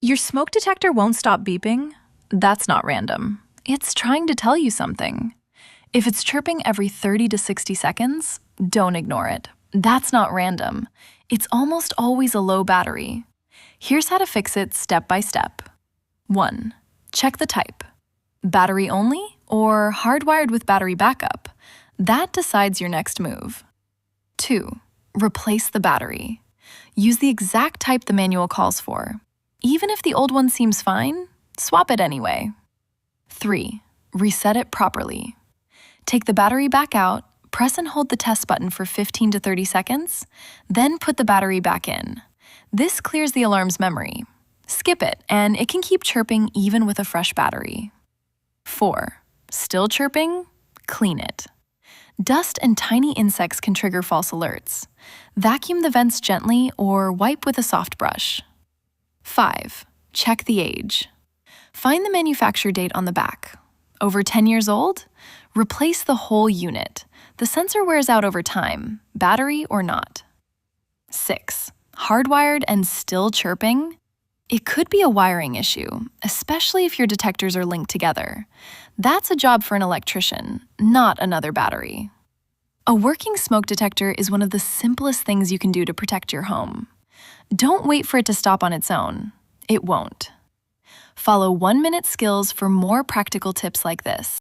Your smoke detector won't stop beeping? That's not random. It's trying to tell you something. If it's chirping every 30 to 60 seconds, don't ignore it. That's not random. It's almost always a low battery. Here's how to fix it step by step. 1. Check the type. Battery only or hardwired with battery backup? That decides your next move. 2. Replace the battery. Use the exact type the manual calls for. Even if the old one seems fine, swap it anyway. 3. Reset it properly. Take the battery back out, press and hold the test button for 15 to 30 seconds, then put the battery back in. This clears the alarm's memory. Skip it, and it can keep chirping even with a fresh battery. 4. Still chirping? Clean it. Dust and tiny insects can trigger false alerts. Vacuum the vents gently or wipe with a soft brush. 5. Check the age. Find the manufacture date on the back. Over 10 years old? Replace the whole unit. The sensor wears out over time, battery or not. 6. Hardwired and still chirping? It could be a wiring issue, especially if your detectors are linked together. That's a job for an electrician, not another battery. A working smoke detector is one of the simplest things you can do to protect your home. Don't wait for it to stop on its own. It won't. Follow 1-minute skills for more practical tips like this.